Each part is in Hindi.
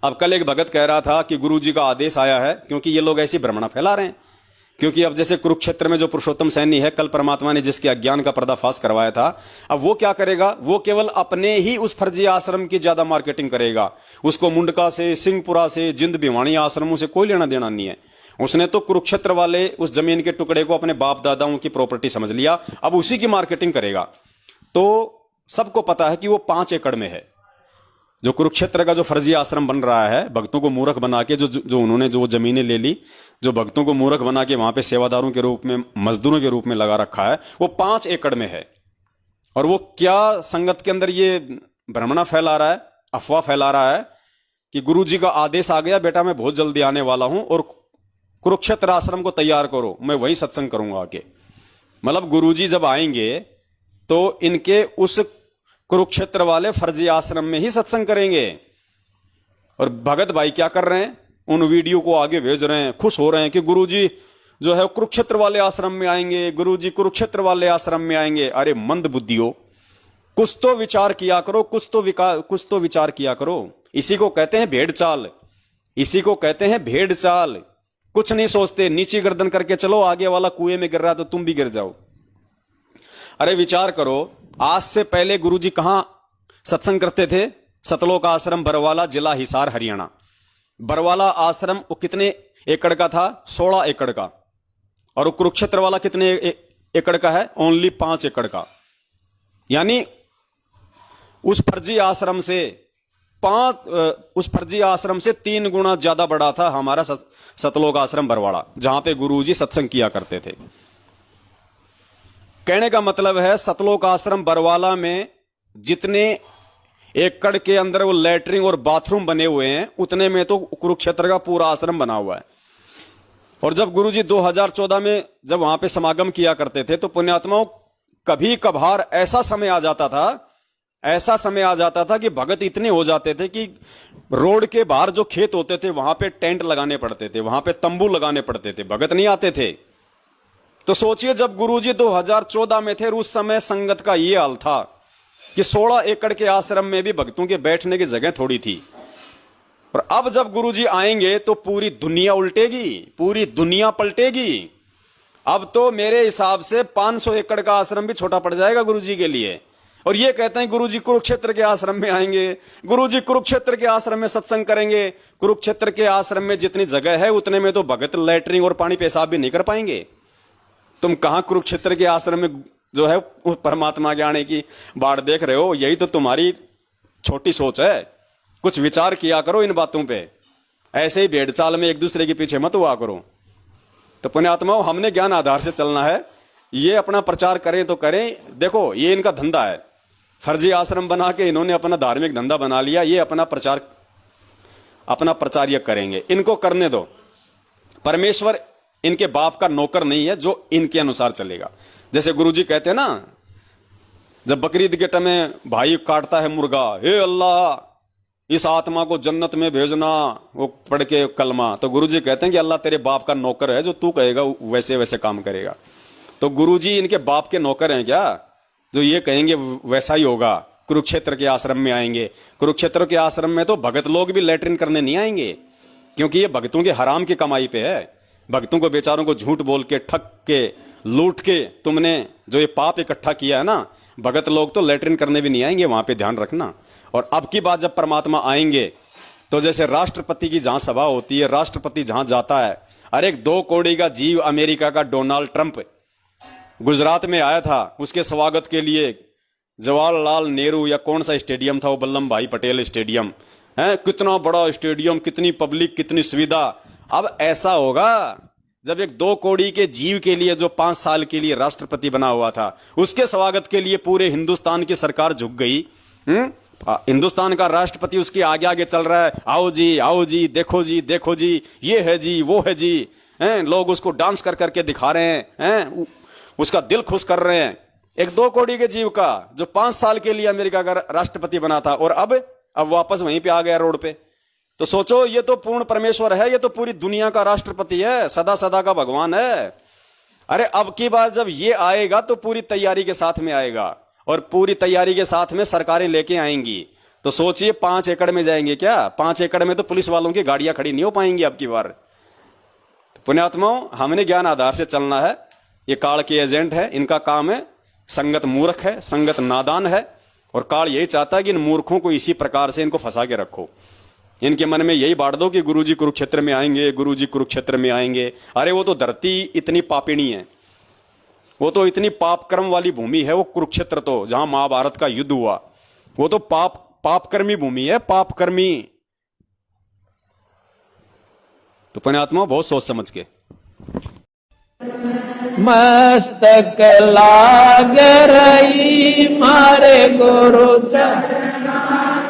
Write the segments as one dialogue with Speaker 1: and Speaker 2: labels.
Speaker 1: अब कल एक भगत कह रहा था कि गुरुजी का आदेश आया है, क्योंकि ये लोग ऐसी भ्रमणा फैला रहे हैं। क्योंकि अब जैसे कुरुक्षेत्र में जो पुरुषोत्तम सैनी है, कल परमात्मा ने जिसके अज्ञान का पर्दाफाश करवाया था, अब वो क्या करेगा? वो केवल अपने ही उस फर्जी आश्रम की ज्यादा मार्केटिंग करेगा। उसको मुंडका से, सिंहपुरा से, जिंद भिवानी आश्रमों से कोई लेना देना नहीं है। उसने तो कुरुक्षेत्र वाले उस जमीन के टुकड़े को अपने बाप दादाओं की प्रॉपर्टी समझ लिया, अब उसी की मार्केटिंग करेगा। तो सबको पता है कि वो 5 एकड़ में है। जो कुरुक्षेत्र का जो फर्जी आश्रम बन रहा है, भक्तों को मूर्ख बना के, जो उन्होंने जो जमीनें ले ली, जो भक्तों को मूर्ख बना के वहां पे सेवादारों के रूप में, मजदूरों के रूप में लगा रखा है, वो 5 एकड़ में है। और वो क्या संगत के अंदर ये भ्रमणा फैला रहा है, अफवाह फैला रहा है कि गुरुजी का आदेश आ गया, बेटा मैं बहुत जल्दी आने वाला हूं और कुरुक्षेत्र आश्रम को तैयार करो, मैं वही सत्संग करूंगा आके। मतलब गुरुजी जब आएंगे तो इनके उस कुरुक्षेत्र वाले फर्जी आश्रम में ही सत्संग करेंगे। और भगत भाई क्या कर रहे हैं? उन वीडियो को आगे भेज रहे हैं, खुश हो रहे हैं कि गुरुजी जो है कुरुक्षेत्र वाले आश्रम में आएंगे, गुरुजी कुरुक्षेत्र वाले आश्रम में आएंगे। अरे मंद बुद्धियों, कुछ तो विचार किया करो, कुछ तो विचार किया करो। इसी को कहते हैं भेड़ चाल, इसी को कहते हैं भेड़ चाल। कुछ नहीं सोचते, नीचे गर्दन करके चलो, आगे वाला कुएं में गिर रहा है तो तुम भी गिर जाओ। अरे विचार करो, आज से पहले गुरुजी कहां सत्संग करते थे? सतलोक आश्रम बरवाला, जिला हिसार, हरियाणा। बरवाला आश्रम वो कितने एकड़ का था? 16 एकड़ का। और वो कुरुक्षेत्र वाला कितने एकड़ का है? ओनली 5 एकड़ का। यानी उस फर्जी आश्रम से 3 गुना ज्यादा बड़ा था हमारा सतलोक आश्रम बरवाड़ा, जहां पे गुरुजी सत्संग किया करते थे। कहने का मतलब है, सतलोक आश्रम बरवाला में जितने एकड़ के अंदर वो लैट्रिन और बाथरूम बने हुए हैं, उतने में तो कुरुक्षेत्र का पूरा आश्रम बना हुआ है। और जब गुरुजी 2014 में जब वहां पे समागम किया करते थे, तो पुण्यात्माओं कभी कभार ऐसा समय आ जाता था कि भगत इतने हो जाते थे कि रोड के बाहर जो खेत होते थे वहां पे टेंट लगाने पड़ते थे, वहां पे तंबू लगाने पड़ते थे, भगत नहीं आते थे। तो सोचिए, जब गुरुजी 2014 में थे, उस समय संगत का ये हाल था कि 16 एकड़ के आश्रम में भी भक्तों के बैठने की जगह थोड़ी थी। और अब जब गुरुजी आएंगे तो पूरी दुनिया उल्टेगी, पूरी दुनिया पलटेगी। अब तो मेरे हिसाब से 500 एकड़ का आश्रम भी छोटा पड़ जाएगा गुरुजी के लिए। और ये कहते हैं गुरुजी कुरुक्षेत्र के आश्रम में आएंगे, गुरुजी कुरुक्षेत्र के आश्रम में सत्संग करेंगे। कुरुक्षेत्र के आश्रम में जितनी जगह है उतने में तो भगत लैट्रिन और पानी पेशाब भी नहीं कर पाएंगे। तुम कहां कुरुक्षेत्र के आश्रम में जो है परमात्मा के आने की बाढ़ देख रहे हो? यही तो तुम्हारी छोटी सोच है। कुछ विचार किया करो इन बातों पे। ऐसे ही भेड़ चाल में एक दूसरे के पीछे मत हुआ करो। तो पुण्यात्माओं, हमने ज्ञान आधार से चलना है। ये अपना प्रचार करें तो करें, देखो ये इनका धंधा है। फर्जी आश्रम बना के इन्होंने अपना धार्मिक धंधा बना लिया। ये अपना प्रचार ये करेंगे, इनको करने दो। परमेश्वर इनके बाप का नौकर नहीं है जो इनके अनुसार चलेगा। जैसे गुरुजी कहते हैं ना, जब बकरीद के टाइम में भाई काटता है मुर्गा, हे अल्लाह इस आत्मा को जन्नत में भेजना, वो पढ़ के कलमा, तो गुरुजी कहते हैं कि अल्लाह तेरे बाप का नौकर है, जो तू कहेगा वैसे वैसे काम करेगा। तो गुरुजी इनके बाप के नौकर हैं क्या? जो ये कहेंगे वैसा ही होगा। कुरुक्षेत्र के आश्रम में आएंगे, कुरुक्षेत्र के आश्रम में तो भगत लोग भी लैट्रिन करने नहीं आएंगे, क्योंकि ये भक्तों के हराम की कमाई पे है। भक्तों को बेचारों को झूठ बोल के, ठग के, लूट के तुमने जो ये पाप इकट्ठा किया है ना, भगत लोग तो लैट्रिन करने भी नहीं आएंगे, वहां पे ध्यान रखना। और अब की बात जब परमात्मा आएंगे तो जैसे राष्ट्रपति की जहां सभा होती है, राष्ट्रपति जहां जाता है, अरे एक 2 करोड़ का जीव अमेरिका का डोनाल्ड ट्रंप गुजरात में आया था, उसके स्वागत के लिए जवाहरलाल नेहरू या कौन सा स्टेडियम था वो, वल्लभ भाई पटेल स्टेडियम है, कितना बड़ा स्टेडियम, कितनी पब्लिक, कितनी सुविधा। अब ऐसा होगा जब एक 2 करोड़ के जीव के लिए, जो 5 साल के लिए राष्ट्रपति बना हुआ था, उसके स्वागत के लिए पूरे हिंदुस्तान की सरकार झुक गई। हिंदुस्तान का राष्ट्रपति उसके आगे आगे चल रहा है, आओ जी, देखो जी, ये है जी, वो है जी, लोग उसको डांस कर करके दिखा रहे हैं, उसका दिल खुश कर रहे हैं। एक 2 करोड़ के जीव का जो 5 साल के लिए अमेरिका का राष्ट्रपति बना था, और अब वापस वहीं पे आ गया रोड पे। तो सोचो, ये तो पूर्ण परमेश्वर है, ये तो पूरी दुनिया का राष्ट्रपति है, सदा सदा का भगवान है। अरे अब की बार जब ये आएगा तो पूरी तैयारी के साथ में आएगा, और पूरी तैयारी के साथ में सरकारें लेके आएंगी। तो सोचिए 5 एकड़ में जाएंगे क्या? 5 एकड़ में तो पुलिस वालों की गाड़ियां खड़ी नहीं हो पाएंगी आपकी बार। तो पुण्यात्माओं, हमने ज्ञान आधार से चलना है। ये काल के एजेंट है, इनका काम है, संगत मूर्ख है, संगत नादान है, और काल यही चाहता है कि इन मूर्खों को इसी प्रकार से इनको फंसा के रखो। इनके मन में यही बांट दो कि गुरुजी कुरुक्षेत्र में आएंगे, गुरुजी कुरुक्षेत्र में आएंगे। अरे वो तो धरती इतनी पापिणी है, वो तो इतनी पाप कर्म वाली भूमि है वो कुरुक्षेत्र, तो जहां महाभारत का युद्ध हुआ, वो तो पापकर्मी भूमि है, पापकर्मी। तो पुण्यात्मा बहुत सोच समझ के।
Speaker 2: मस्तक लाग रही मारे गुरु चरण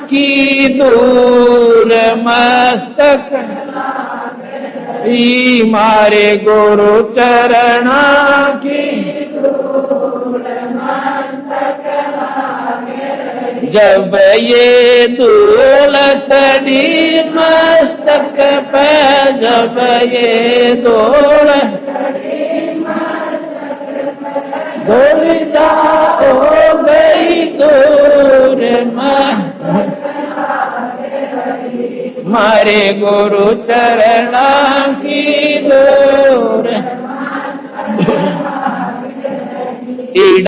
Speaker 2: की दूर, मस्तक मारे गुरु चरण की दूर, मस्तक जब ये धूल चढ़ी मस्तक पे, जब ये धूल धूलिता हो गई दूर, मारे गुरु चरण की दूर।